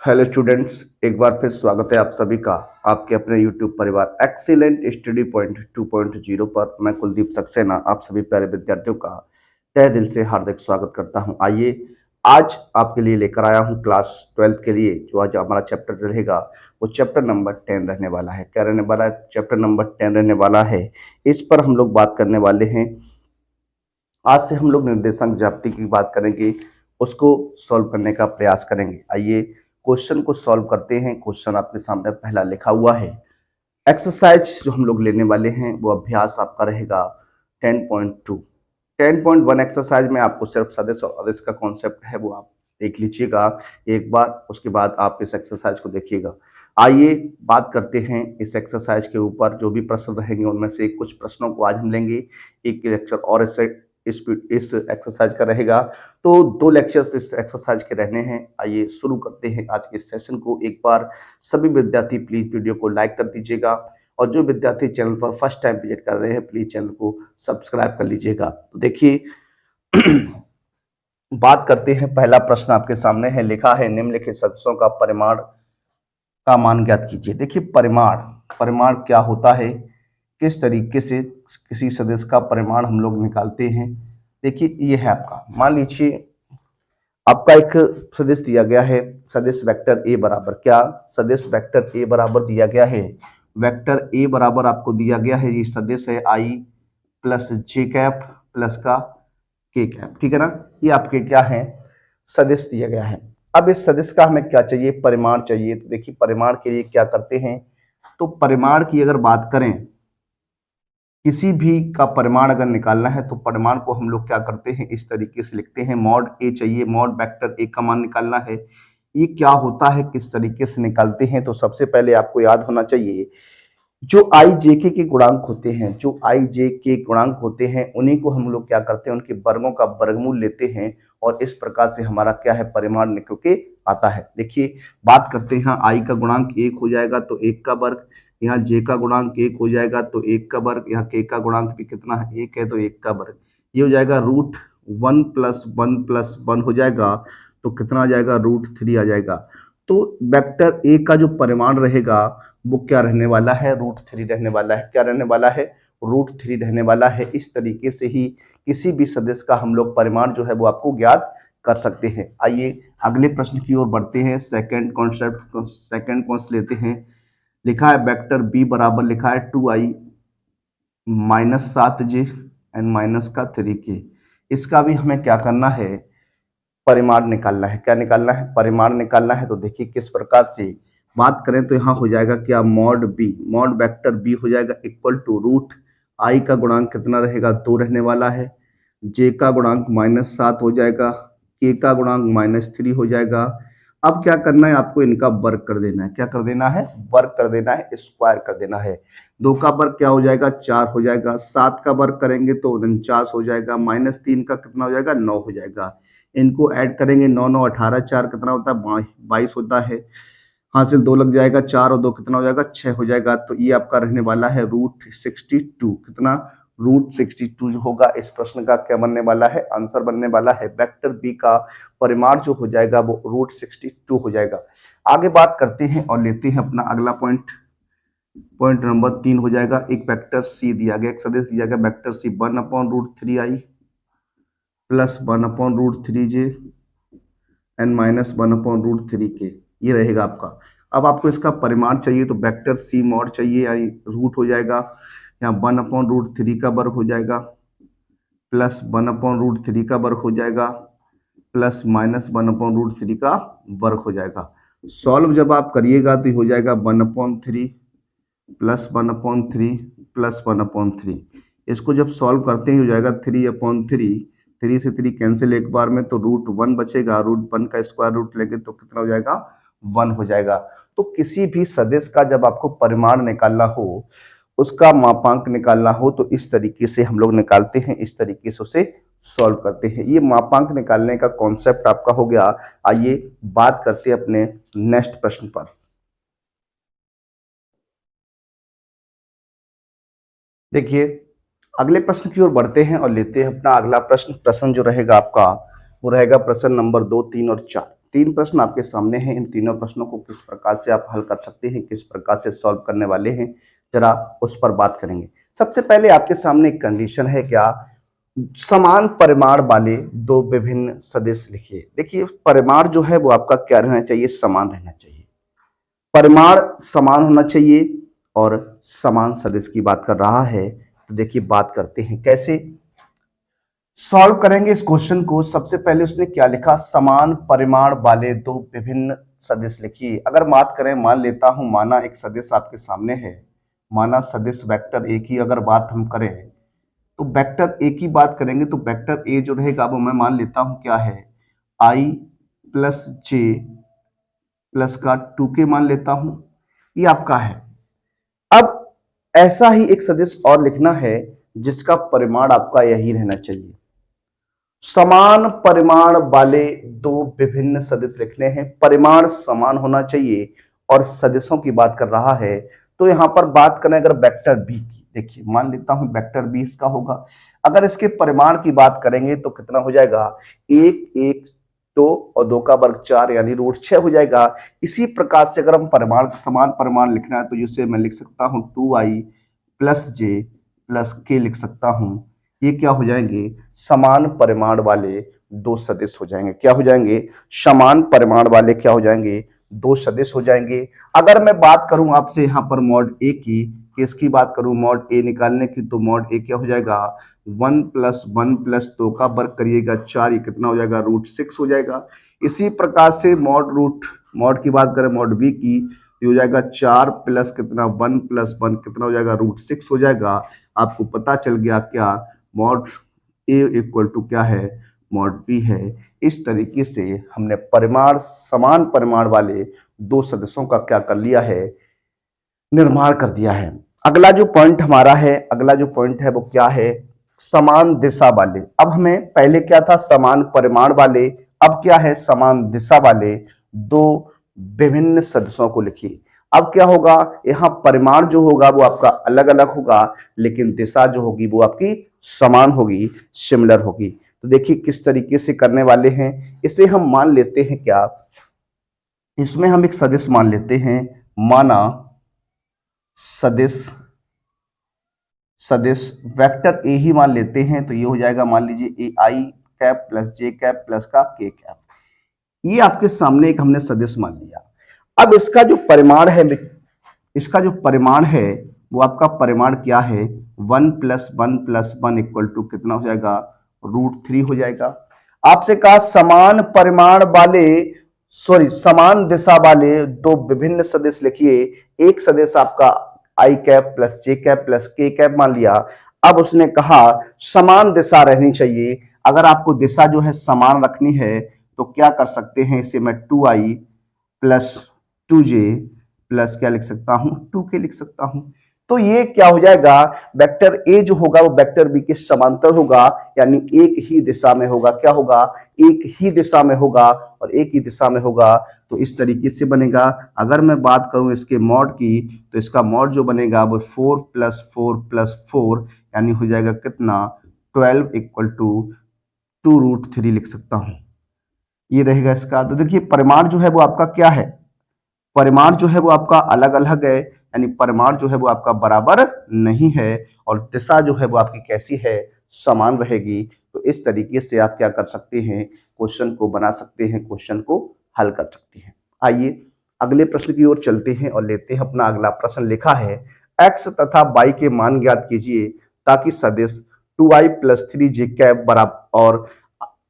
Hello students, एक बार फिर स्वागत है आप सभी का आपके अपने यूट्यूब परिवार एक्सीलेंट स्टडी पॉइंट 2.0 पर। मैं कुलदीप सक्सेना आप सभी प्यारे विद्यार्थियों का तहे दिल से हार्दिक स्वागत करता हूं। आइए आज आपके लिए लेकर आया हूं क्लास 12 के लिए जो आज हमारा चैप्टर रहेगा वो चैप्टर नंबर 10 रहने वाला है। क्या रहने वाला है? चैप्टर नंबर 10 रहने वाला है। इस पर हम लोग बात करने वाले हैं। आज से हम लोग निर्देशांक ज्याप्ति की बात करेंगे, उसको सॉल्व करने का प्रयास करेंगे। आइए क्वेश्चन को सॉल्व करते हैं। क्वेश्चन आपके सामने पहला लिखा हुआ है। एक्सरसाइज जो हम लोग लेने वाले हैं वो अभ्यास आपका रहेगा 10.2। 10.1 एक्सरसाइज में आपको सिर्फ सदिश और अदिश का कॉन्सेप्ट है वो आप देख लीजिएगा एक बार, उसके बाद आप इस एक्सरसाइज को देखिएगा। आइए बात करते हैं इस एक्सरसाइज के ऊपर। जो भी प्रश्न रहेंगे उनमें से कुछ प्रश्नों को आज हम लेंगे। एक लेक्चर और इस एक्सरसाइज का रहेगा, तो 2 लेक्चर्स इस एक्सरसाइज के रहने हैं। आइए शुरू करते हैं आज के सेशन को। एक बार सभी विद्यार्थी प्लीज वीडियो को लाइक कर दीजिएगा और जो विद्यार्थी चैनल पर फर्स्ट टाइम विजिट कर रहे हैं प्लीज चैनल को सब्सक्राइब कर लीजिएगा। तो देखिए बात करते हैं। पहला प्रश्न आपके सामने है, लिखा है निम्नलिखित सदस्यों का परिमाण का मान ज्ञात कीजिए। देखिए परिमाण परिमाण क्या होता है, किस तरीके से किसी सदिश का परिमाण हम लोग निकालते हैं। देखिए ये है आपका, मान लीजिए आपका एक सदिश दिया गया है। सदिश वेक्टर ए बराबर क्या, सदिश वेक्टर ए बराबर दिया गया है। वेक्टर ए बराबर आपको दिया गया है, ये सदिश है आई प्लस जे कैप प्लस का के कैप, ठीक है ना। ये आपके क्या है, सदिश दिया गया है। अब इस सदिश का हमें क्या चाहिए, परिमाण चाहिए। तो देखिए परिमाण के लिए क्या करते हैं, तो परिमाण की अगर बात करें, किसी भी का परिमाण अगर निकालना है तो परिमाण को हम लोग क्या करते हैं, इस तरीके से लिखते हैं। मॉड ए चाहिए, मॉड वेक्टर ए का मान निकालना है। ये क्या होता है, किस तरीके से निकालते हैं, तो सबसे पहले आपको याद होना चाहिए जो आई जे के गुणांक होते हैं, जो आई जे के गुणांक होते हैं उन्हीं को हम लोग क्या करते हैं, उनके वर्गों का वर्गमूल लेते हैं और इस प्रकार से हमारा क्या है, परिमाण निकल के आता है। देखिए बात करते हैं, यहाँ आई का गुणांक 1 हो जाएगा तो 1 का वर्ग, यहाँ जे का गुणांक 1 हो जाएगा तो 1 का वर्ग, यहाँ के का गुणांक भी कितना है, 1 है तो 1 का वर्ग। ये हो जाएगा रूट 1 + 1 + 1 हो जाएगा तो कितना आ जाएगा, √3 आ जाएगा। तो वेक्टर ए का जो परिमाण रहेगा वो क्या रहने वाला है, √3 रहने वाला है। क्या रहने वाला है, √3 रहने वाला है। इस तरीके से ही किसी भी सदिश का हम लोग परिमाण जो है वो आपको ज्ञात कर सकते हैं। आइए अगले प्रश्न की ओर बढ़ते हैं। सेकंड कॉन्सेप्ट लेते हैं। लिखा है वेक्टर बी बराबर लिखा है 2i -7j एन माइनस का 3k। इसका भी हमें क्या करना है, परिमाण निकालना है। क्या निकालना है, परिमाण निकालना है। तो देखिए किस प्रकार से बात करें तो यहाँ हो जाएगा क्या, mod B, mod vector B हो जाएगा इक्वल टू रूट आई का गुणांक कितना रहेगा, 2 रहने वाला है। जे का गुणांक -7 हो जाएगा, के का गुणांक -3 हो जाएगा। अब क्या करना है, आपको इनका वर्ग कर देना है। क्या कर देना है, वर्ग कर देना है, स्क्वायर कर देना है। 2 का वर्ग क्या हो जाएगा, 4 हो जाएगा। 7 का वर्ग करेंगे तो 49 हो जाएगा। -3 का कितना हो जाएगा, 9 हो जाएगा। इनको ऐड करेंगे, 9 9 18 4 कितना होता है, 22 होता है। हासिल 2 लग जाएगा, 4 और 2 कितना हो जाएगा, 6 हो जाएगा। तो ये आपका रहने वाला है √62। कितना, √62 जो होगा इस प्रश्न का क्या बनने वाला है, आंसर बनने वाला है। वेक्टर बी का परिमाण जो हो जाएगा वो √62 हो जाएगा। आगे बात करते हैं और लेते हैं अपना अगला पॉइंट। पॉइंट नंबर 3 हो जाएगा, एक वेक्टर सी दिया गया, एक सदिश दिया गया vector C 1/√3i plus 1/√3j N -1/√3k, ये रहेगा आपका। अब आपको इसका परिमाण चाहिए तो वेक्टर सी मॉड चाहिए, यानी रूट हो जाएगा, यहाँ 1/√3 का वर्ग हो जाएगा प्लस 1/√3 का वर्ग हो जाएगा प्लस -1/√3 का वर्ग हो जाएगा। सॉल्व जब आप करिएगा तो हो जाएगा 1/3 प्लस 1/3 प्लस 1/3। इसको जब सॉल्व करते हैं हो जाएगा 3/3, 3 से 3 कैंसिल एक बार में, तो √1 बचेगा। √1 का स्क्वायर रूट लेंगे तो कितना हो जाएगा, 1 हो जाएगा। तो किसी भी सदिश का जब आपको परिमाण निकालना हो, उसका मापांक निकालना हो तो इस तरीके से हम लोग निकालते हैं, इस तरीके से उसे सॉल्व करते हैं। ये मापांक निकालने का कॉन्सेप्ट आपका हो गया। आइए बात करते हैं अपने नेक्स्ट प्रश्न पर। देखिए अगले प्रश्न की ओर बढ़ते हैं और लेते हैं अपना अगला प्रश्न। प्रश्न जो रहेगा आपका वो रहेगा प्रश्न नंबर 2, 3 और 4। तीन प्रश्न आपके सामने हैं। इन तीनों प्रश्नों को किस प्रकार से आप हल कर सकते हैं, किस प्रकार से सॉल्व करने वाले हैं, जरा उस पर बात करेंगे। सबसे पहले आपके सामने एक कंडीशन है, क्या समान परिमाण वाले दो विभिन्न सदिश लिखिए। देखिए परिमाण जो है वो आपका क्या रहना चाहिए, समान रहना चाहिए। परिमाण समान होना चाहिए और समान सदिश की बात कर रहा है। तो देखिए बात करते हैं कैसे सॉल्व करेंगे इस क्वेश्चन को। सबसे पहले उसने क्या लिखा, समान परिमाण वाले दो विभिन्न सदिश लिखिए। अगर बात करें, मान लेता हूं, माना एक सदिश आपके सामने है, माना सदिश वेक्टर ए की अगर बात हम करें तो वेक्टर ए की बात करेंगे तो वेक्टर ए जो रहेगा वो मैं मान लेता हूं क्या है, आई प्लस जे प्लस का 2k मान लेता हूं, ये आपका है। अब ऐसा ही एक सदिश और लिखना है जिसका परिमाण आपका यही रहना चाहिए। समान परिमाण वाले दो विभिन्न सदिश लिखने हैं, परिमाण समान होना चाहिए और सदिशों की बात कर रहा है। तो यहां पर बात करें अगर वेक्टर बी की, देखिए मान लेता हूं वेक्टर बी इसका होगा। अगर इसके परिमाण की बात करेंगे तो कितना हो जाएगा, एक एक दो और दो का वर्ग 4 यानी √6 हो जाएगा। इसी प्रकार से अगर हम परिमाण समान परिमाण लिखना है तो जिसे मैं लिख सकता हूं 2i प्लस जे प्लस के लिख सकता हूं। ये क्या हो जाएंगे, समान परिमाण वाले दो सदिश हो जाएंगे। क्या हो जाएंगे, समान परिमाण वाले क्या हो जाएंगे, दो सदिश हो जाएंगे। अगर मैं बात करूं आपसे यहां पर मॉड ए की, इसकी बात करूं मॉड ए निकालने की, तो मॉड ए क्या हो जाएगा, 1 प्लस 1 प्लस 2 का वर्ग करिएगा 4, ये कितना हो जाएगा, √6 हो जाएगा। इसी प्रकार से मॉड की बात करें मॉड बी की, ये हो जाएगा 4 प्लस कितना 1 प्लस 1 कितना हो जाएगा, √6 हो जाएगा। आपको पता चल गया क्या, मॉड ए इक्वल टू क्या है, मॉड बी है। इस तरीके से हमने परिमाण समान परिमाण वाले दो सदस्यों का क्या कर लिया है, निर्माण कर दिया है। अगला जो पॉइंट हमारा है, अगला जो पॉइंट है वो क्या है, समान दिशा वाले। अब हमें पहले क्या था, समान परिमाण वाले, अब क्या है, समान दिशा वाले दो विभिन्न सदस्यों को लिखिए। अब क्या होगा, यहां परिमाण जो होगा वो आपका अलग अलग होगा, लेकिन दिशा जो होगी वो आपकी समान होगी, सिमिलर होगी। तो देखिए किस तरीके से करने वाले हैं। इसे हम मान लेते हैं क्या, इसमें हम एक सदिश मान लेते हैं, माना सदिश सदिश वेक्टर ए ही मान लेते हैं। तो ये हो जाएगा, मान लीजिए ए आई कैप प्लस जे कैप प्लस का के कैप। ये आपके सामने एक हमने सदिश मान लिया। अब इसका जो परिमाण है, इसका जो परिमाण है वो आपका परिमाण क्या है, 1 प्लस 1 प्लस 1 इक्वल टू कितना हो जाएगा, √3 हो जाएगा। आपसे कहा समान परिमाण वाले समान दिशा वाले दो विभिन्न सदिश लिखिए। एक सदिश आपका आई कैप प्लस जे कैप प्लस के कैप मान लिया। अब उसने कहा समान दिशा रहनी चाहिए। अगर आपको दिशा जो है समान रखनी है तो क्या कर सकते हैं, इसे मैं 2i प्लस 2j प्लस क्या लिख सकता हूं, 2k लिख सकता हूं। तो ये क्या हो जाएगा, वेक्टर ए जो होगा वो वेक्टर बी के समांतर होगा, यानी एक ही दिशा में होगा। क्या होगा, एक ही दिशा में होगा और एक ही दिशा में होगा। तो इस तरीके से बनेगा। अगर मैं बात करूं इसके मॉड की, तो इसका मॉड जो बनेगा वो 4 प्लस 4 प्लस 4 यानी हो जाएगा कितना, 12 इक्वल टू 2√3 लिख सकता हूं। ये रहेगा इसका। तो देखिए परिमाण जो है वो आपका क्या है, परिमाण जो है वो आपका अलग अलग है, यानी परिमाण जो है वो आपका बराबर नहीं है और दिशा जो है वो आपकी कैसी है, समान रहेगी। तो इस तरीके से आप क्या कर सकते हैं, क्वेश्चन को बना सकते हैं, क्वेश्चन को हल कर सकते हैं। आइए अगले प्रश्न की ओर चलते हैं और लेते हैं अपना अगला प्रश्न। लिखा है x तथा y के मान ज्ञात कीजिए ताकि सदिश 2i प्लस 3j कैप बराबर और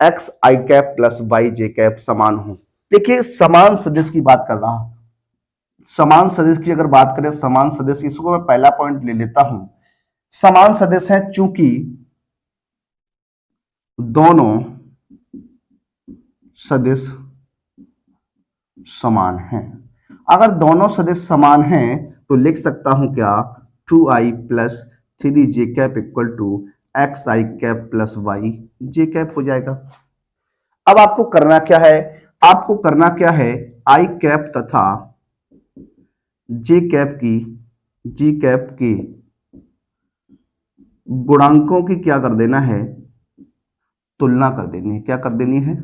x I cap plus Y J cap समान हो। देखिए समान सदिश की बात कर रहा हूं। समान सदिश की अगर बात करें, समान सदिश, इसको मैं पहला पॉइंट ले लेता हूं। समान सदिश है चूंकि दोनों सदिश समान हैं। अगर दोनों सदिश समान हैं तो लिख सकता हूं क्या, 2i plus 3j cap equal to X I cap plus Y J cap हो जाएगा। अब आपको करना क्या है, आपको करना क्या है, आई कैप तथा जे कैप की जी कैप की गुणांकों की क्या कर देना है, तुलना कर देनी है। क्या कर देनी है,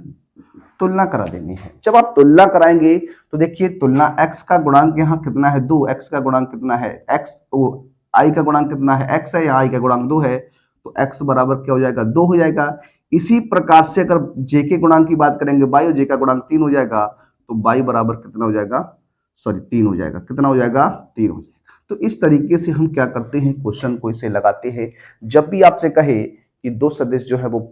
तुलना करा देनी है। जब आप तुलना कराएंगे तो देखिए तुलना x का गुणांक यहाँ कितना है 2, x का गुणांक कितना है x, i का गुणांक कितना है x है, यहाँ i का गुणांक 2 है, तो x बराबर क्या हो जाएगा 2 हो जाएगा। इसी प्रकार से अगर j के गुणांक की बात करेंगे y और j का गुणांक 3 हो जाएगा, तो y बराबर कितना हो जाएगा, सॉरी 3 हो जाएगा, कितना हो जाएगा 3 हो जाएगा। तो इस तरीके से हम क्या करते हैं, क्वेश्चन को इसे लगाते हैं। जब भी आपसे कहे कि दो सदिश जो है वो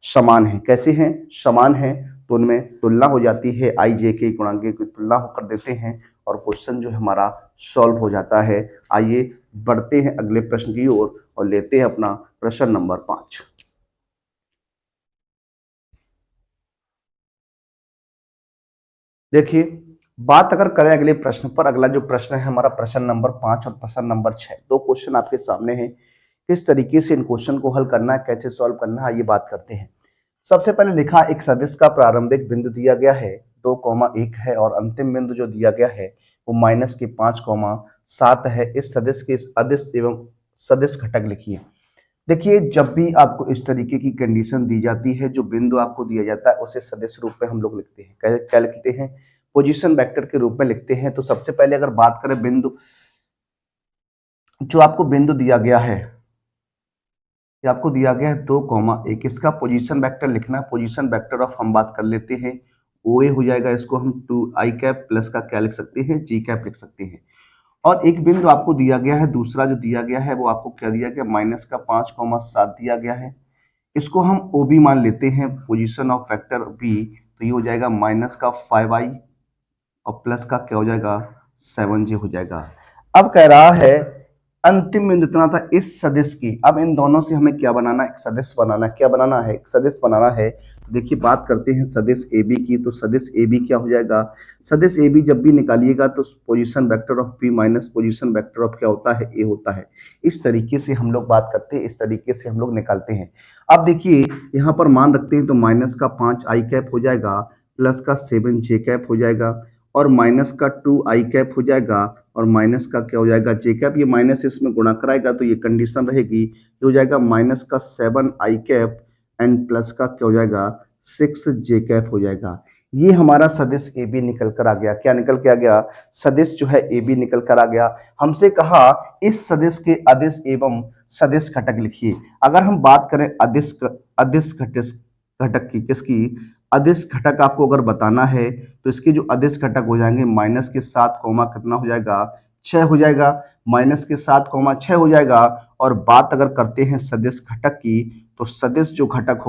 समान है, कैसे हैं, समान है, तो उनमें तुलना हो जाती है, आई जे के गुणांक की तुलना कर देते हैं और क्वेश्चन जो है हमारा सॉल्व हो जाता है। आइए बढ़ते हैं अगले प्रश्न की ओर और लेते हैं अपना प्रश्न नंबर 5। देखिए बात अगर करें अगले प्रश्न पर, अगला जो प्रश्न है हमारा प्रश्न नंबर 5 और प्रश्न नंबर 6, दो क्वेश्चन आपके सामने हैं। किस तरीके से इन क्वेश्चन को हल करना है, कैसे सॉल्व करना है, ये बात करते हैं। सबसे पहले लिखा एक सदिश का प्रारंभिक बिंदु दिया गया है 2,1 है और अंतिम बिंदु जो दिया गया है वो -5,7 है। इस सदिश के इस अदिश एवं सदिश घटक लिखिए। देखिए जब भी आपको इस तरीके की कंडीशन दी जाती है, जो बिंदु आपको दिया जाता है उसे सदिश रूप में हम लोग लिखते हैं, क्या लिखते हैं, पोजीशन वेक्टर के रूप में लिखते हैं। तो सबसे पहले अगर बात करें बिंदु, जो आपको बिंदु दिया गया है, ये आपको दिया गया है 2,1, इसका पोजीशन वेक्टर लिखना है। पोजीशन वेक्टर ऑफ हम बात कर लेते हैं ओ ए हो जाएगा, इसको हम 2i कैप प्लस का क्या लिख सकते हैं, जी कैप लिख सकते हैं। और एक बिंदु आपको दिया गया है, दूसरा जो दिया गया है वो आपको क्या दिया गया, -5,7 दिया गया है, इसको हम ओ बी मान लेते हैं, पोजीशन ऑफ वेक्टर बी। तो ये हो जाएगा -5i और प्लस का क्या हो जाएगा 7j हो जाएगा। अब कह रहा है अंतिम बिंदु इतना था इस सदिश की। अब इन दोनों से हमें क्या बनाना है, एक सदिश बनाना है। क्या बनाना है, एक सदिश बनाना है। तो देखिए बात करते हैं सदिश ए बी की। तो सदिश ए बी क्या हो जाएगा, सदिश ए बी जब भी निकालिएगा तो position vector of B minus position vector of क्या होता है, ए होता है। इस तरीके से हम लोग बात करते हैं, इस तरीके से हम लोग निकालते हैं। अब देखिए यहाँ पर मान रखते हैं तो -5i कैप हो जाएगा, प्लस का 7j कैप हो जाएगा और माइनस का 2i कैप हो जाएगा और माइनस का क्या हो जाएगा जे कैप। ये माइनस इसमें गुणा कराएगा तो ये कंडीशन रहेगी, ये हो जाएगा माइनस का 7i कैप एंड प्लस का क्या हो जाएगा 6j कैप हो जाएगा। ये हमारा सदिश ए बी निकल कर आ गया। क्या निकल के आ गया, सदिश जो है ए बी निकल कर आ गया। हमसे कहा इस सदिश के अदिश एवं सदिश घटक लिखिए। अगर हम बात करें अदिश अदिश घटक की, किसकी, अदिश घटक आपको अगर बताना है तो इसके जो अदिश घटक हो जाएंगे माइनस के 7 कोमा कितना हो जाएगा 6 हो जाएगा, माइनस के 7 कोमा 6 हो जाएगा। और बात अगर करते हैं सदिश घटक की, तो सदिश जो घटक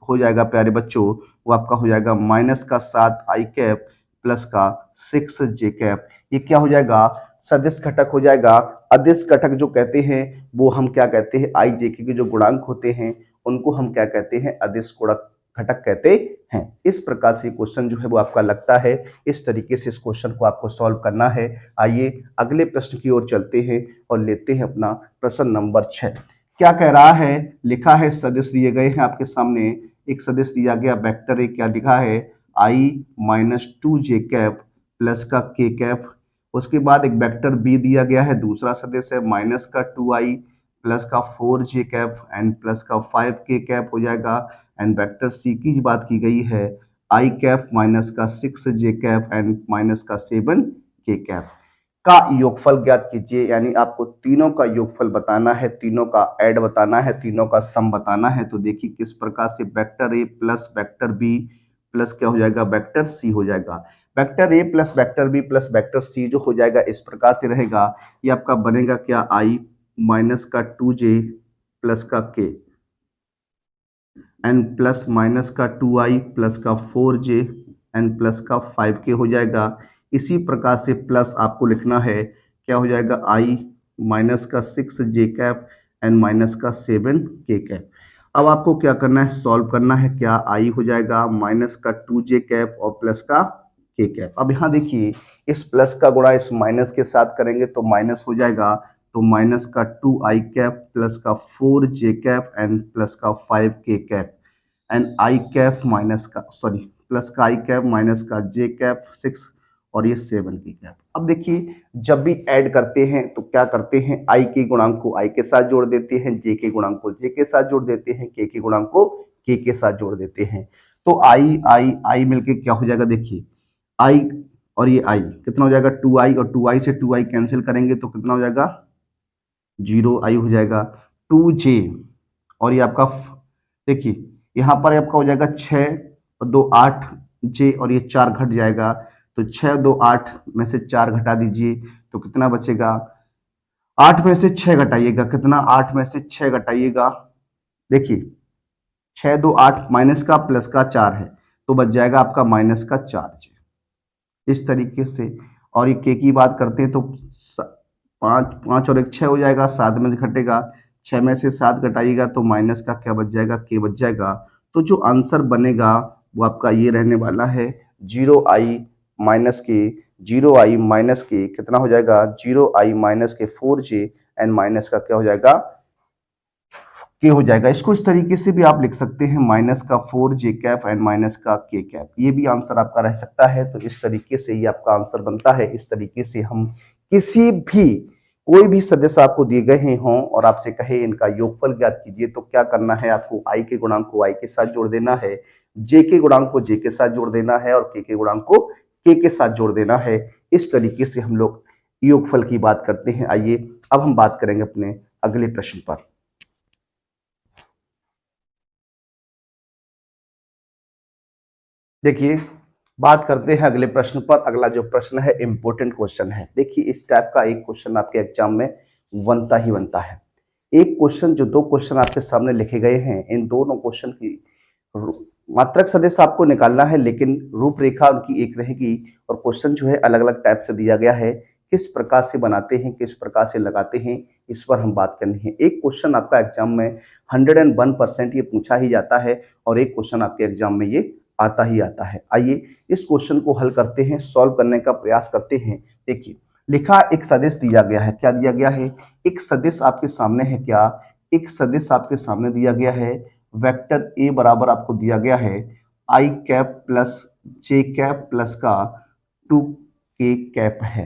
हो जाएगा प्यारे बच्चों, वो आपका हो जाएगा माइनस का 7i कैप प्लस का 6j कैप। ये क्या हो जाएगा, सदिश घटक हो जाएगा। अदिश घटक जो कहते हैं वो हम क्या कहते हैं, आई जे के जो गुणांक होते हैं उनको हम क्या कहते हैं, अदिश गुणक घटक कहते हैं। इस प्रकार से क्वेश्चन जो है वो आपका लगता है। इस तरीके से इस क्वेश्चन को आपको सॉल्व करना है। आइए अगले प्रश्न की ओर चलते हैं और लेते हैं अपना प्रश्न नंबर 6। क्या कह रहा है, लिखा है सदिश दिए गए हैं आपके सामने। एक सदिश दिया गया वेक्टर है, क्या लिखा है i-2j कैप प्लस का k कैप। उसके बाद एक वेक्टर b दिया गया है, दूसरा सदिश है माइनस का 2i प्लस का 4j कैप एंड प्लस का 5k कैप हो जाएगा। एंड वेक्टर सी की बात की गई है आई कैप माइनस का 6j कैप एंड माइनस का 7k कैप का योगफल ज्ञात कीजिए। यानी आपको तीनों का योगफल बताना है, तीनों का ऐड बताना है, तीनों का सम बताना है। तो देखिए किस प्रकार से, वेक्टर ए प्लस वेक्टर बी प्लस क्या हो जाएगा, वेक्टर सी हो जाएगा। वेक्टर ए plus vector B plus vector C जो हो जाएगा इस प्रकार से रहेगा। ये आपका बनेगा क्या, आई माइनस का 2j प्लस का k एन प्लस माइनस का 2i प्लस का 4j एन प्लस का 5k हो जाएगा। इसी प्रकार से प्लस आपको लिखना है, क्या हो जाएगा, i माइनस का 6j कैप एन माइनस का 7k कैप। अब आपको क्या करना है, सॉल्व करना है। क्या i हो जाएगा माइनस का 2j कैप और प्लस का k कैप। अब यहाँ देखिए इस प्लस का गुणा इस माइनस के साथ करेंगे तो माइनस हो जाएगा, तो माइनस का 2i कैप प्लस का 4j कैप एंड प्लस का 5k cap and I cap minus का, सॉरी, प्लस का आई कैप माइनस का जे कैप 6 और ये 7 की कैप। अब देखिए जब भी ऐड करते हैं तो क्या करते हैं, आई के गुणांक को आई के साथ जोड़ देते हैं, जे के गुणांक को जे के साथ जोड़ देते हैं, के गुणांक को के साथ जोड़ देते हैं। तो आई आई आई मिलके क्या हो जाएगा, देखिए आई और ये आई कितना हो जाएगा 2i, और 2i से 2i कैंसिल करेंगे तो कितना हो जाएगा 0i हो जाएगा 2j, और ये आपका देखिए यहाँ पर आपका हो जाएगा 6 और 2 8 j, और ये 4 घट जाएगा, तो 6 2 8 में से 4 घटा दीजिए तो कितना बचेगा, 8 में से 6 घटाइएगा, कितना 8 में से 6 घटाइएगा, देखिए 6 2 8 माइनस का प्लस का 4 है तो बच जाएगा आपका माइनस का 4j, इस तरीके से। और ये के की बात करते हैं तो 5 और 1 6 हो जाएगा, 7 में से घटेगा, 6 में से 7 घटाइएगा तो माइनस का क्या बच जाएगा, के बच जाएगा। तो जो आंसर बनेगा वो आपका ये रहने वाला है 0i माइनस के, 0i माइनस के कितना हो जाएगा 0i माइनस के 4j एंड माइनस का क्या हो जाएगा के हो जाएगा। इसको इस तरीके से भी आप लिख सकते हैं माइनस का 4j कैप एंड माइनस का के कैप, ये भी आंसर आपका रह सकता है। तो इस तरीके से ये आपका आंसर बनता है। इस तरीके से हम किसी भी कोई भी सदस्य आपको दिए गए हों और आपसे कहे इनका योगफल ज्ञात कीजिए, तो क्या करना है, आपको आई के गुणांक को आई के साथ जोड़ देना है, जे के गुणांक को जे के साथ जोड़ देना है, और के गुणांक को के साथ जोड़ देना है। इस तरीके से हम लोग योगफल की बात करते हैं। आइए अब हम बात करेंगे अपने अगले प्रश्न पर। देखिए बात करते हैं अगले प्रश्न पर। अगला जो प्रश्न है इंपॉर्टेंट क्वेश्चन है। देखिए इस टाइप का एक क्वेश्चन आपके एग्जाम में बनता ही बनता है। एक क्वेश्चन जो दो क्वेश्चन आपके सामने लिखे गए हैं, इन दोनों क्वेश्चन की मात्रक सदिश आपको निकालना है, लेकिन रूपरेखा उनकी एक रहेगी और क्वेश्चन जो है अलग अलग टाइप से दिया गया है। किस प्रकार से बनाते हैं, किस प्रकार से लगाते हैं, इस पर हम बात करनी है। एक क्वेश्चन आपका एग्जाम में 101% ये पूछा ही जाता है और एक क्वेश्चन आपके एग्जाम में ये आता ही आता है। आइए इस क्वेश्चन को हल करते हैं, सॉल्व करने का प्रयास करते हैं। देखिए लिखा एक सदिश दिया गया है। क्या दिया गया है, एक सदिश आपके सामने है। क्या एक सदिश आपके सामने दिया गया है। वेक्टर ए बराबर आपको दिया गया है आई कैप प्लस जे कैप प्लस का 2k कैप है।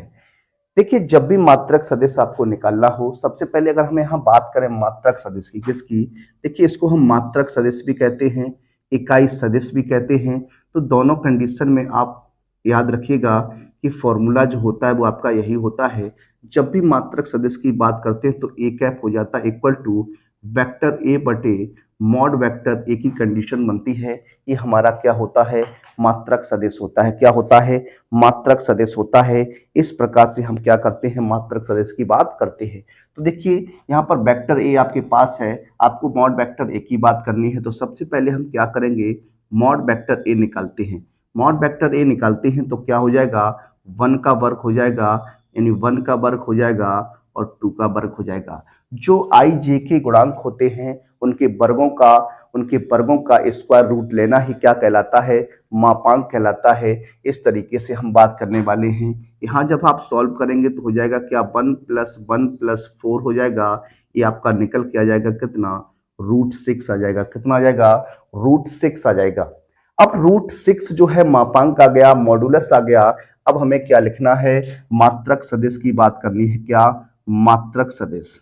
देखिए जब भी मात्रक सदिश आपको निकालना हो, सबसे पहले अगर हम यहाँ बात करें मात्रक सदिश की, किसकी, देखिए इसको हम मात्रक सदिश भी कहते हैं, इकाई सदिश भी कहते हैं। तो दोनों कंडीशन में आप याद रखिएगा कि फॉर्मूला जो होता है वो आपका यही होता है। जब भी मात्रक सदिश की बात करते हैं तो ए कैप हो जाता है इक्वल टू वेक्टर ए बटे मॉड वेक्टर ए की कंडीशन बनती है। ये हमारा क्या होता है, मात्रक सदिश होता है। क्या होता है, मात्रक सदिश होता है। इस प्रकार से हम क्या करते हैं, मात्रक सदिश की बात करते हैं। तो देखिए यहाँ पर वेक्टर ए आपके पास है, आपको मॉड वेक्टर ए की बात करनी है। तो सबसे पहले हम क्या करेंगे, मॉड वेक्टर ए निकालते हैं। मॉड वेक्टर ए निकालते हैं तो क्या हो जाएगा, 1 का वर्ग हो जाएगा, यानी 1 का वर्ग हो जाएगा और 2 का वर्ग हो जाएगा। जो आई जे के गुणांक होते हैं उनके वर्गों का स्क्वायर रूट लेना ही क्या कहलाता है, मापांक कहलाता है। इस तरीके से हम बात करने वाले हैं। यहाँ जब आप सॉल्व करेंगे तो हो जाएगा क्या, 1 + 1 + 4 हो जाएगा। ये आपका निकल के आ जाएगा कितना, √6 आ जाएगा। कितना आ जाएगा, √6 आ जाएगा। अब √6 जो है मापांक आ गया, मॉडुलस आ गया। अब हमें क्या लिखना है, मात्रक सदिश की बात करनी है। क्या, मात्रक सदिश,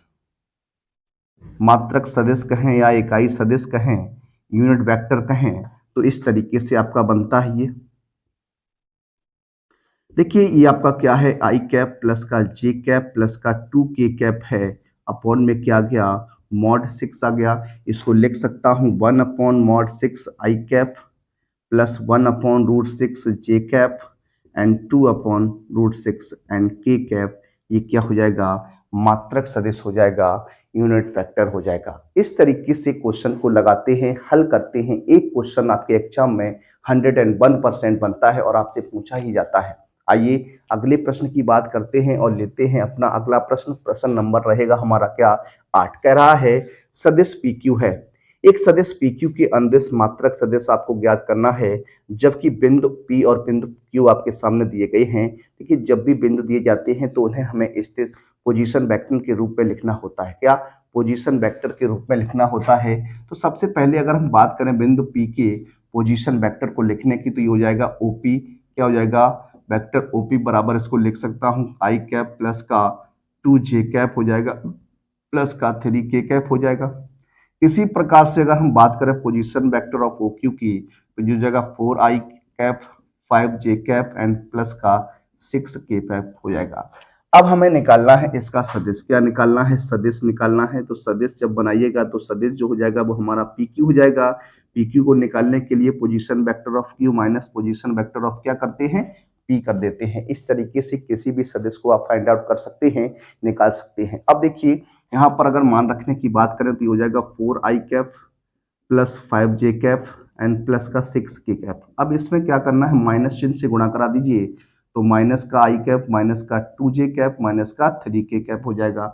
मात्रक सदिश कहें या इकाई सदिश कहें, यूनिट वेक्टर कहें, तो इस तरीके से आपका बनता है ये। देखिए ये आपका क्या है, आई कैप प्लस का जे कैप प्लस का 2k कैप है, अपॉन में क्या आ गया, मॉड 6 आ गया। इसको लिख सकता हूं 1/mod 6 I cap plus 1/√6 J cap and 2/√6 and के कैप। ये क्या हो जाएगा, मात्रक सदिश हो जाएगा, यूनिट वेक्टर हो जाएगा। इस तरीके से क्वेश्चन को लगाते हैं, हल करते हैं। एक क्वेश्चन आपके एग्जाम में 101% बनता है और आपसे पूछा ही जाता है। आइए अगले प्रश्न की बात करते हैं और लेते हैं अपना अगला प्रश्न। प्रश्न नंबर रहेगा हमारा क्या, 8। कह रहा है सदिश पी क्यू है। एक सदिश पी क्यू के अनुदिश मात्रक सदिश आपको ज्ञात करना है, जबकि बिंदु पी और बिंदु क्यू आपके सामने दिए गए हैं। देखिए जब भी बिंदु दिए जाते हैं तो उन्हें हमें स्थित पोजीशन वेक्टर के रूप में लिखना होता है। क्या, पोजीशन वेक्टर के रूप में लिखना होता है। तो सबसे पहले अगर हम बात करें बिंदु पी के पोजीशन वेक्टर को लिखने की, तो ये हो जाएगा ओपी। क्या हो जाएगा, वेक्टर ओपी बराबर इसको लिख सकता हूं आई कैप प्लस का 2j कैप हो जाएगा प्लस का 3k कैप हो जाएगा। इसी प्रकार से अगर हम बात करें position vector of O Q की, तो जो जगह 4i cap 5j cap and plus का 6k कैप हो जाएगा। अब हमें निकालना है इसका सदिश। क्या निकालना है? सदिश निकालना है। तो सदिश जब बनाइएगा तो सदिश जो हो जाएगा वो हमारा पी क्यू हो जाएगा। पी क्यू को निकालने के लिए position vector of Q minus position vector of क्या करते हैं, पी कर देते हैं। इस तरीके से किसी भी सदिश को आप फाइंड आउट कर सकते हैं, निकाल सकते हैं। अब देखिए यहाँ पर अगर मान रखने की बात करें तो ये हो जाएगा 4i cap plus 5j cap and plus का 6k कैप। अब इसमें क्या करना है, माइनस चिन्ह से गुणा करा दीजिए। तो माइनस का i कैप माइनस का 2j कैप माइनस का 3k कैप हो जाएगा।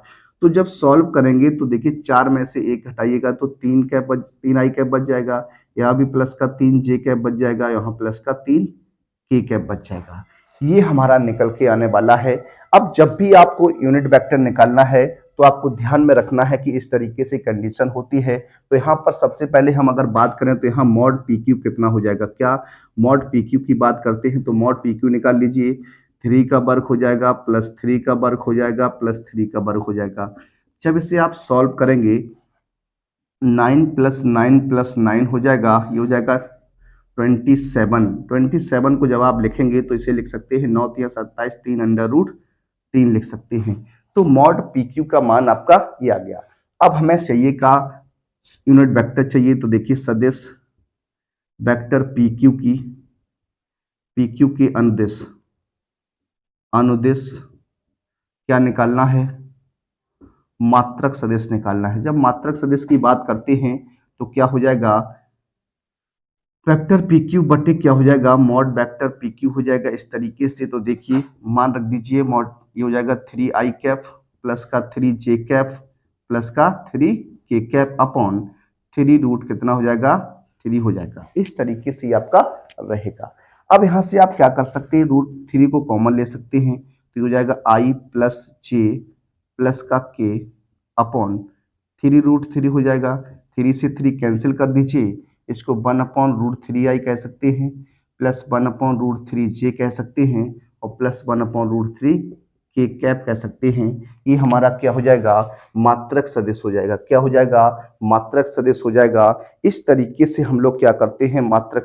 तो जब सॉल्व करेंगे तो देखिए 4 में से 1 हटाइएगा तो 3i कैप बच जाएगा। यहाँ भी प्लस का 3j कैप बच जाएगा, यहाँ प्लस का 3k कैप बच जाएगा। ये हमारा निकल के आने वाला है। अब जब भी आपको यूनिट वेक्टर निकालना है तो आपको ध्यान में रखना है कि इस तरीके से कंडीशन होती है। तो यहाँ पर सबसे पहले हम अगर बात करें तो यहाँ मॉड पी क्यू कितना हो जाएगा। क्या मॉड पी क्यू की बात करते हैं तो मॉड पी क्यू निकाल लीजिए। 3 का वर्ग हो जाएगा प्लस 3 का वर्ग हो जाएगा प्लस 3 का वर्ग हो जाएगा। जब इसे आप सॉल्व करेंगे 9 प्लस 9 प्लस 9 हो जाएगा, ये हो जाएगा 27 को जब आप लिखेंगे तो इसे लिख सकते हैं 9 या 27 3 अंडर रूट 3 लिख सकते हैं। तो मॉड पी क्यू का मान आपका ये आ गया। अब हमें चाहिए का यूनिट वेक्टर चाहिए। तो देखिए सदिश वेक्टर पी क्यू की अनुदिश क्या निकालना है, मात्रक सदिश निकालना है। जब मात्रक सदिश की बात करते हैं तो क्या हो जाएगा, वेक्टर पी क्यू बटे क्या हो जाएगा, मॉड वेक्टर पी क्यू हो जाएगा इस तरीके से। तो देखिए मान रख दीजिए मॉड ये हो जाएगा 3i कैप प्लस का 3j कैप प्लस का 3k कैप अपॉन 3 रूट कितना हो जाएगा, 3 हो जाएगा। इस तरीके से आपका रहेगा। अब यहाँ से आप क्या कर सकते हैं, रूट 3 को कॉमन ले सकते हैं। तो हो जाएगा i प्लस j प्लस का k अपॉन 3 रूट 3 हो जाएगा। 3 से 3 कैंसिल कर दीजिए, इसको 1 अपॉन रूट 3i कह सकते हैं प्लस 1 अपॉन रूट 3j कह सकते हैं और plus 1 upon root 3k cap कह सकते हैं। ये हमारा क्या हो जाएगा, मात्रक सदिश हो जाएगा। क्या हो जाएगा, मात्रक सदिश हो जाएगा। इस तरीके से हम लोग क्या करते हैं, मात्रक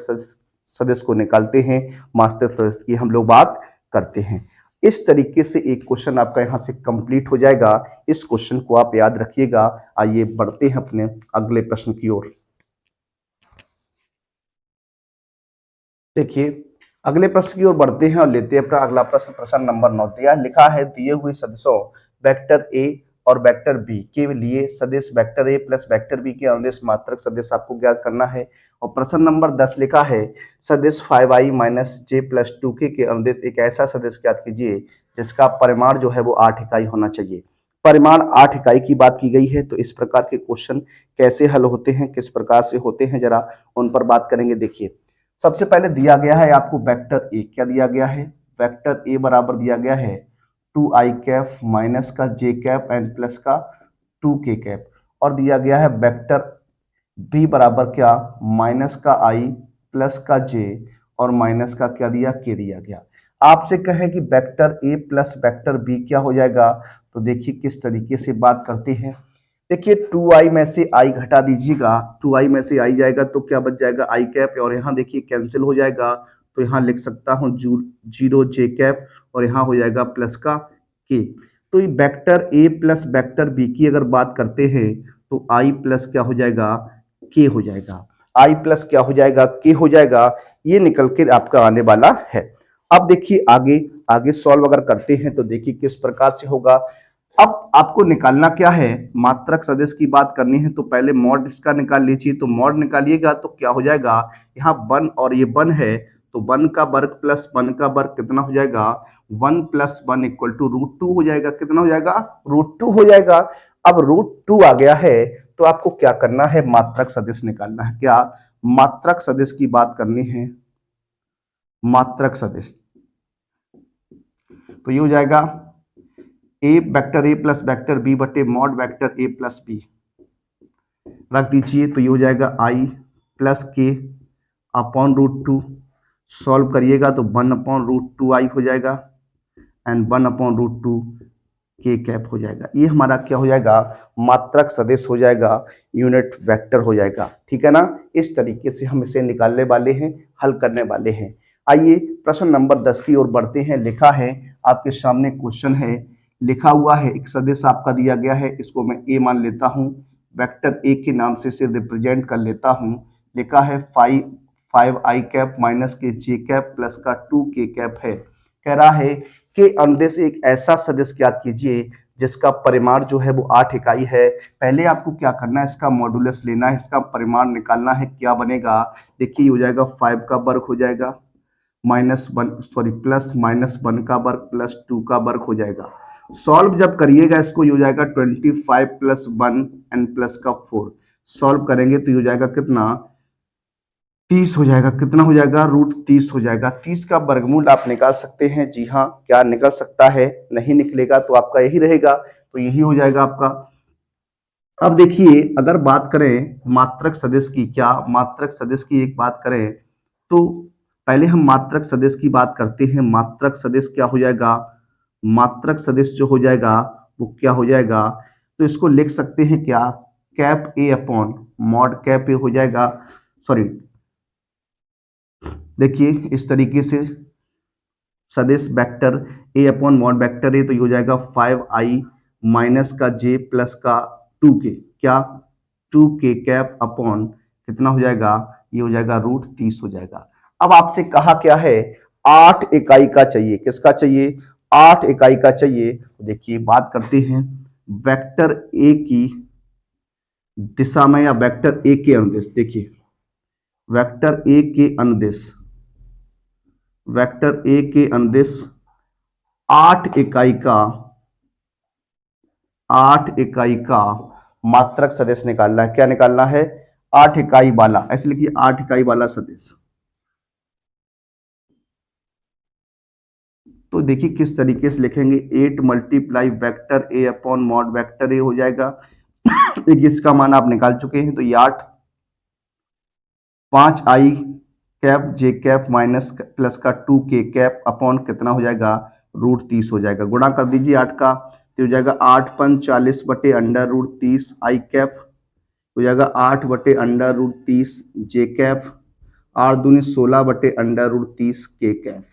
सदिश को निकालते हैं, मात्रक सदिश की हम लोग बात करते हैं। इस तरीके से एक क्वेश्चन आपका यहाँ से कंप्लीट हो जाएगा। इस क्वेश्चन को आप याद रखिएगा। आइए बढ़ते हैं अपने अगले प्रश्न की ओर। देखिए अगले प्रश्न की ओर बढ़ते हैं और लेते हैं अपना अगला प्रश्न। प्रश्न नंबर 9 दिया लिखा है, दिए हुए सदिशों वेक्टर ए और वेक्टर बी के लिए सदिश वेक्टर ए प्लस वेक्टर बी के अनुदिश मात्रक सदिश आपको ज्ञात करना है। और प्रश्न नंबर 10 लिखा है, सदिश 5i माइनस जे प्लस 2k के अनुदिश एक ऐसा सदिश ज्ञात कीजिए जिसका परिमाण जो है वो 8 इकाई होना चाहिए। परिमाण 8 इकाई की बात की गई है। तो इस प्रकार के क्वेश्चन कैसे हल होते हैं, किस प्रकार से होते हैं, जरा उन पर बात करेंगे। देखिए सबसे पहले दिया गया है आपको वेक्टर ए। क्या दिया गया है, वेक्टर ए बराबर दिया गया है 2i कैप माइनस का j कैप एंड प्लस का 2k कैप। और दिया गया है वेक्टर बी बराबर क्या, माइनस का i प्लस का j और माइनस का क्या दिया, k दिया गया। आपसे कहे कि वेक्टर ए प्लस वेक्टर बी क्या हो जाएगा। तो देखिए किस तरीके से बात करते हैं। देखिए 2i में से i घटा दीजिएगा, 2i में से i जाएगा तो क्या बच जाएगा, i कैप। और यहाँ देखिए कैंसिल हो जाएगा तो यहाँ लिख सकता हूँ 0j कैप और यहाँ हो जाएगा प्लस का k। तो ये vector a plus vector b की अगर बात करते हैं तो i प्लस क्या हो जाएगा, k हो जाएगा। i प्लस क्या हो जाएगा, k हो जाएगा। ये निकल के आपका आने वाला है। अब देखिए आगे आगे सॉल्व अगर करते हैं तो देखिए किस प्रकार से होगा। अब आपको निकालना क्या है, मात्रक सदिश की बात करनी है तो पहले मॉड इसका निकाल लीजिए। तो मॉड निकालिएगा तो क्या हो जाएगा, यहाँ 1 और ये 1 है तो 1 का वर्ग प्लस 1 का वर्ग कितना हो जाएगा, 1 प्लस 1 इक्वल टू रूट 2 हो जाएगा। कितना हो जाएगा, रूट 2 हो जाएगा। अब रूट 2 आ गया है तो आपको क्या करना है, मात्रक सदिश निकालना है। क्या, मात्रक सदिश की बात करनी है, मात्रक सदिश। तो ये हो जाएगा a vector A plus vector b बटे मॉड वेक्टर ए प्लस बी रख दीजिए। तो ये हो जाएगा i plus k upon root 2। Solve करिएगा तो 1 अपॉन रूट 2 आई हो जाएगा एंड 1 अपॉन रूट 2 के कैप हो जाएगा। ये हमारा क्या हो जाएगा, मात्रक सदिश हो जाएगा, यूनिट वेक्टर हो जाएगा। ठीक है ना, इस तरीके से हम इसे निकालने वाले हैं, हल करने वाले हैं। आइए प्रश्न नंबर 10 की ओर बढ़ते हैं। लिखा है आपके सामने क्वेश्चन है, लिखा हुआ है एक सदिश आपका दिया गया है, इसको मैं ए मान लेता हूं, वेक्टर ए के नाम से इसे रिप्रेजेंट कर लेता हूं। लिखा है 5 i कैप माइनस के जे कैप प्लस का 2k कैप है। कह रहा है कि अनुदेश एक ऐसा सदिश ज्ञात कीजिए जिसका परिमाण जो है वो 8 इकाई है। पहले आपको क्या करना है, इसका मॉडुलस लेना है, इसका परिमाण निकालना है। क्या बनेगा, देखिए हो जाएगा 5 का वर्ग हो जाएगा प्लस -1 का वर्ग प्लस 2 का वर्ग हो जाएगा। सॉल्व जब करिएगा इसको, ये हो जाएगा 25 प्लस 1 एंड प्लस का 4। सॉल्व करेंगे तो ये हो जाएगा कितना, 30 हो जाएगा। कितना हो जाएगा, √30 हो जाएगा। 30 का वर्गमूल आप निकाल सकते हैं। जी हाँ, क्या निकल सकता है, नहीं निकलेगा तो आपका यही रहेगा, तो यही हो जाएगा आपका। अब देखिए अगर बात करें मात्रक सदिश की, क्या मात्रक सदिश की एक बात करें तो पहले हम मात्रक सदिश की बात करते हैं। मात्रक सदिश क्या हो जाएगा, मात्रक सदिश जो हो जाएगा वो क्या हो जाएगा, तो इसको लिख सकते हैं क्या, cap A upon mod cap A हो जाएगा। सॉरी, देखिए इस तरीके से सदिश वेक्टर ए अपॉन मॉड वेक्टर ए, तो ये हो जाएगा 5i माइनस का जे प्लस का 2k, क्या 2k कैप अपॉन कितना हो जाएगा, ये हो जाएगा √30 हो जाएगा। अब आपसे कहा क्या है, 8 इकाई का चाहिए। किसका चाहिए, 8 इकाई का चाहिए। तो देखिए बात करते हैं वेक्टर ए की दिशा में या वेक्टर ए के अनुदिश। देखिए वेक्टर ए के अनुदिश, वेक्टर ए के अनुदिश 8 इकाई का, 8 इकाई का मात्रक सदिश निकालना है। क्या निकालना है, 8 इकाई वाला, ऐसे लिखिए 8 इकाई वाला सदिश। तो देखिए किस तरीके से लिखेंगे, 8 multiply vector A upon mod vector ए हो जाएगा। देखिए इसका मान आप निकाल चुके हैं, तो ये 8, 5i कैप जे कैप माइनस प्लस का 2k कैप अपॉन कितना हो जाएगा, √30 हो जाएगा। गुणा कर दीजिए 8 का, तो हो जाएगा 8 पंच 40 बटे √30 आई कैप हो जाएगा 8 बटे √30 जे कैप, 8 दूनी 16 बटे √30 के कैप।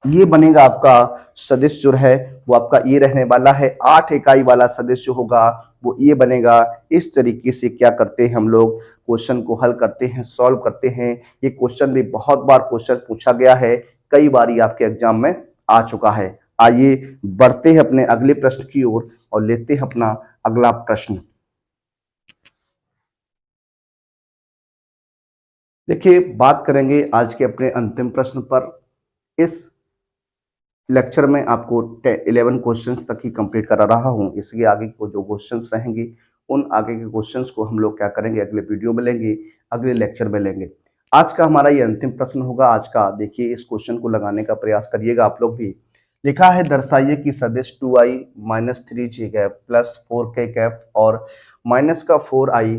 ये बनेगा आपका सदिश जो है वो आपका ये रहने वाला है। 8 इकाई वाला सदिश जो होगा वो ये बनेगा। इस तरीके से क्या करते हैं हम लोग, क्वेश्चन को हल करते हैं, सॉल्व करते हैं। ये क्वेश्चन भी बहुत बार क्वेश्चन पूछा गया है, कई बार ये आपके एग्जाम में आ चुका है। आइए बढ़ते हैं अपने अगले प्रश्न की ओर और लेते हैं अपना अगला प्रश्न। देखिए बात करेंगे आज के अपने अंतिम प्रश्न पर। इस लेक्चर में आपको 11 क्वेश्चंस तक ही कंप्लीट करा रहा हूं। इसके आगे को जो क्वेश्चंस रहेंगे उन आगे के क्वेश्चंस को हम लोग क्या करेंगे, अगले वीडियो में लेंगे, अगले लेक्चर में लेंगे। आज का हमारा ये अंतिम प्रश्न होगा आज का। देखिए इस क्वेश्चन को लगाने का प्रयास करिएगा आप लोग भी। लिखा है दर्शाइए कि सदिश 2i minus 3j cap plus 4k cap और माइनस का 4i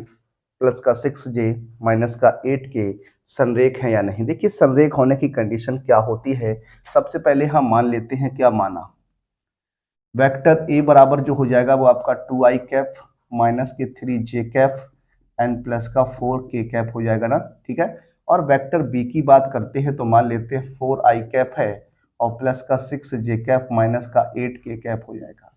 प्लस का 6j माइनस का 8k संरेख है या नहीं। देखिए संरेख होने की कंडीशन क्या होती है, सबसे पहले हम मान लेते हैं, क्या माना, वेक्टर ए बराबर जो हो जाएगा वो आपका 2i कैप माइनस के 3j कैप एंड प्लस का 4k कैप हो जाएगा ना। ठीक है, और वेक्टर बी की बात करते हैं तो मान लेते हैं 4i कैप है और प्लस का 6j कैप माइनस का 8k कैप हो जाएगा।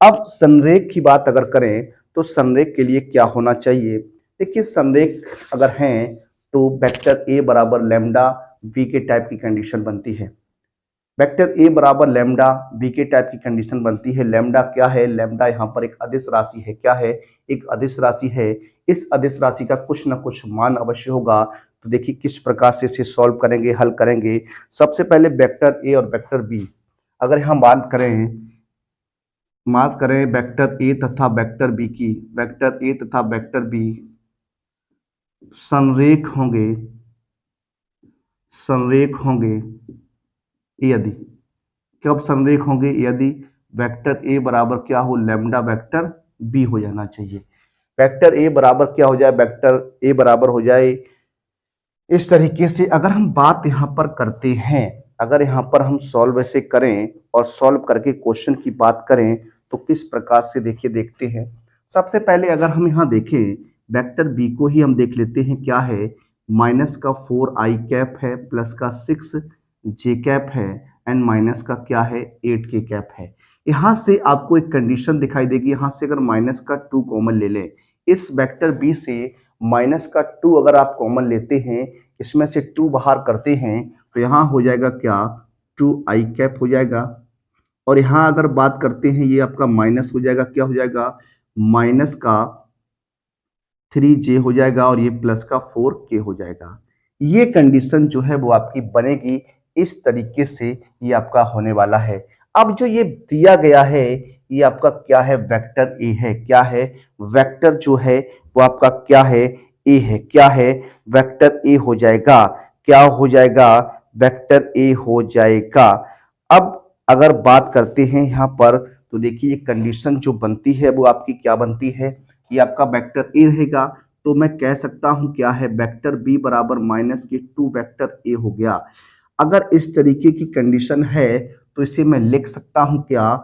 अब संरेख की बात अगर करें तो संरेख के लिए क्या होना चाहिए, देखिए संरेख अगर हैं तो वेक्टर ए बराबर लैम्डा बी के टाइप की कंडीशन बनती है। वेक्टर ए बराबर लैम्डा बी के टाइप की कंडीशन बनती है। लैम्डा क्या है, लैम्डा यहाँ पर एक अदिश राशि है। क्या है, एक अदिश राशि है। इस अदिश राशि का कुछ ना कुछ मान अवश्य होगा। तो देखिए किस प्रकार से इसे सॉल्व करेंगे, हल करेंगे। सबसे पहले वेक्टर ए और वेक्टर बी अगर हम बात करें वेक्टर ए तथा वेक्टर बी की, वेक्टर ए तथा वेक्टर बी संरेख होंगे, संरेख होंगे यदि, कब संरेख होंगे, यदि वेक्टर ए बराबर क्या हो, लैम्डा वेक्टर बी हो जाना चाहिए। वेक्टर ए बराबर क्या हो जाए, वेक्टर ए बराबर हो जाए इस तरीके से। अगर हम बात यहां पर करते हैं, अगर यहाँ पर हम सॉल्व ऐसे करें और सॉल्व करके क्वेश्चन की बात करें तो किस प्रकार से देखिए देखते हैं। सबसे पहले अगर हम यहाँ देखें वेक्टर बी को ही हम देख लेते हैं, क्या है, माइनस का 4i कैप है, प्लस का 6j कैप है, एंड माइनस का क्या है, 8k कैप है। यहाँ से आपको एक कंडीशन दिखाई देगी, यहाँ से अगर माइनस का 2 कॉमन ले लें, इस वेक्टर बी से माइनस का 2 अगर आप कॉमन लेते हैं, इसमें से 2 बाहर करते हैं तो यहाँ हो जाएगा क्या, 2i कैप हो जाएगा। और यहाँ अगर बात करते हैं ये आपका माइनस हो जाएगा, क्या हो जाएगा, माइनस का 3j हो जाएगा और ये प्लस का 4k हो जाएगा। ये कंडीशन जो है वो आपकी बनेगी, इस तरीके से ये आपका होने वाला है। अब जो ये दिया गया है ये आपका क्या है, वेक्टर ए है, क्या है, वेक्टर जो है वो आपका क्या है, ए है, क्या है, वेक्टर ए हो जाएगा, क्या हो जाएगा, वेक्टर ए हो जाएगा। अब अगर बात करते हैं यहाँ पर तो देखिए ये कंडीशन जो बनती है वो आपकी क्या बनती है, ये आपका वेक्टर ए रहेगा, तो मैं कह सकता हूं क्या है, वेक्टर बी बराबर माइनस के 2 वेक्टर ए हो गया। अगर इस तरीके की कंडीशन है तो इसे मैं लिख सकता हूं क्या,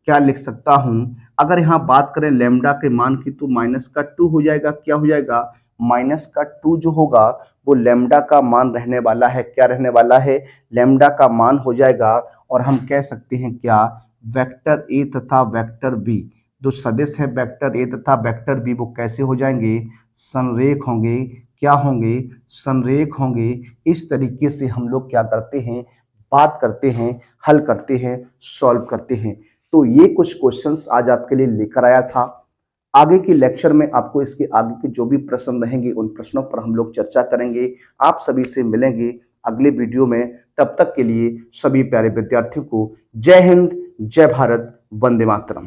क्या लिख सकता हूं, अगर यहाँ बात करें लेमडा के मान की तो माइनस का 2 हो जाएगा, क्या हो जाएगा, माइनस का 2 जो होगा वो लेमडा का मान रहने वाला है, क्या रहने वाला है, लेमडा का मान हो जाएगा। और हम कह सकते हैं क्या, वेक्टर ए तथा वेक्टर बी, जो सदिश है वेक्टर ए तथा वेक्टर बी, वो कैसे हो जाएंगे, संरेख होंगे, क्या होंगे, संरेख होंगे। इस तरीके से हम लोग क्या करते हैं, बात करते हैं, हल करते हैं, सॉल्व करते हैं। तो ये कुछ क्वेश्चंस आज आपके लिए लेकर आया था। आगे के लेक्चर में आपको इसके आगे के जो भी प्रश्न रहेंगे उन प्रश्नों पर हम लोग चर्चा करेंगे। आप सभी से मिलेंगे अगले वीडियो में। तब तक के लिए सभी प्यारे विद्यार्थियों को जय हिंद, जय भारत, वंदे मातरम।